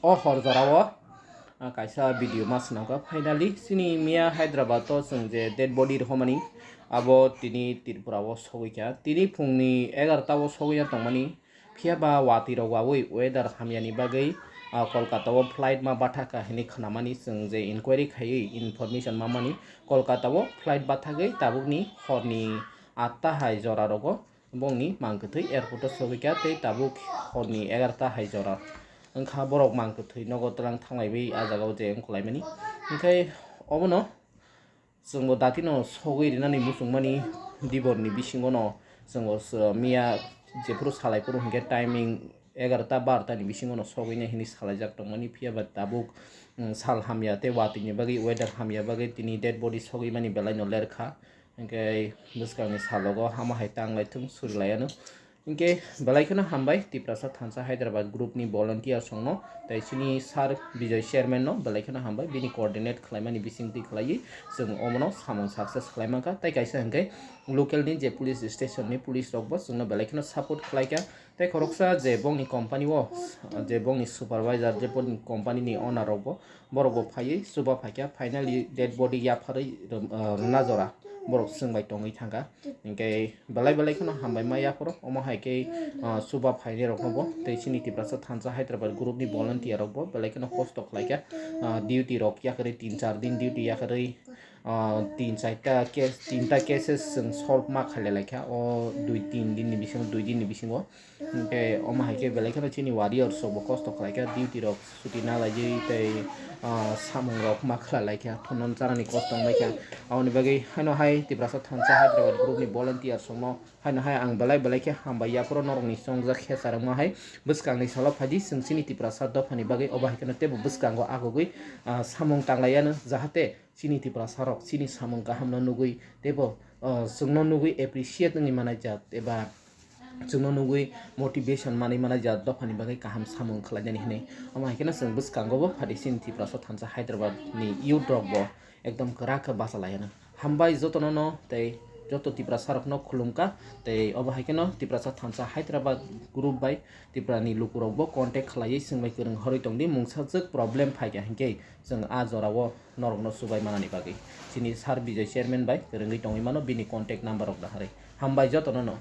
o hor jorao kaisa video mas nangka finally sini mia Hyderabad to sung je dead body romani abo tini Tripura o sogika tini phungni 11 o sogya tongmani phiaba wati rok wawi weather hamyani bagai Kolkata o flight ma bathaka hini khnamani sung je inquiry khai information mamani Kolkata o flight bathagai tabukni horni 8 hai jora rogo bongni mangkutui airport o sogika tei tabuk horni 11 hai jora angkha borok mangkutui nogo tlang thanglaibai ajagao je ongkolaimani angkai obono जोंबो दातिनो सगै रिनानै मुसुंमानि दिबरनि बिसिङावनो जोंबो मिया जेफोर सालायफोर हंगे टाइमिं 11टा 12टानि बिसिङावनो सगैनो हिनि सालायजाक दंमानि फियाबा दाबुक साल हामिया ते वातिनि बागै वेदार हामिया बागै तिनि डेड बडी सगै मानि बेलायनो लेरखा ओंखाय बुसकांनि सालगो हामा हाय टांलायथुं सुरलायानो इनके बेलायखौनो हामबाय तिप्रासा थानसा Hyderabad ग्रुपनि volunteer संनो ताइसिनि सार विजय चेयरमैन नो बेलायखौनो हामबाय बिनि कोऑर्डिनेट खालामनायनि बिसिंथि खालायै जों अमनो सामन सक्सेस खालाममाखा ताइ कायसा हंगे लोकेलनि जे पुलिस स्टेशननि पुलिस रकबो जोंनो बेलायखौनो सपोर्ट खालायका ताइ खरकसा जे बंनि कंपनी वो जे बंनि सुपरवाइजर जे बंनि कंपनीनि ओनर रकबो बरगो फायै सुबा फायका फाइनली डेड बडी याफारै रुना जरा borok sungbai tongoi thangka ingkai belai-belaikhono hambai maiyaphoro omo haike suba phaine roknobo tei sini tiprasa thansa Hyderabad group ni volunteer rokbo belaikhono host khlaika duty rok yakari 3-4 din duty yakari 3-4टा cases जों solve ma khalelaikha o 2-3 din ni bisingo 2 din ni bisingo ingkai omo haike belaikhono chini warriors rokbo host khlaika duty rok suti na laijai tei samung rok ma khlalaikha thonon charani cost tongmaikha awni bagai haino hai tiprasa thansa Hyderabad group ni volunteer somno haino hai ang belai khe hamba yapro norokni songjak khesarangma hai buskangni sala phadi sungsini tiprasa dofani bagai obahaikano tebo buskango agogui samung tanglayano jahate sini tiprasa rok sini samung kahamno nugui tebo sungno nugui appreciate ni manajat eba जोंनो नुगै मोटिवेशन माने माने जा दफानि बागै काहाम सामुं खलायनानै हने अमा हायकेना जों बुसकांगोबो फादिसिन तिप्रासा थानसा Hyderabad नि youth रकबो एकदम कराख बासा लायनो हामबाय जतननो तै जतो तिप्रासा रकनो खुलुमका तै अबा हायकेनो तिप्रासा थानसा Hyderabad ग्रुप बाय तिप्रानि लुकुरकबो कांटेक्ट खलायै जोंबाय गोरों हरै दंदि मुंसाजक प्रब्लेम फायगा हंके जों आ जरावो नरकनो सुबाय मानानि बागै सिनि सार विजय चेयरमैन बाय गोरोंगै दंगै मानो बिनि कांटेक्ट नम्बर रक दाहारै हामबाय जतननो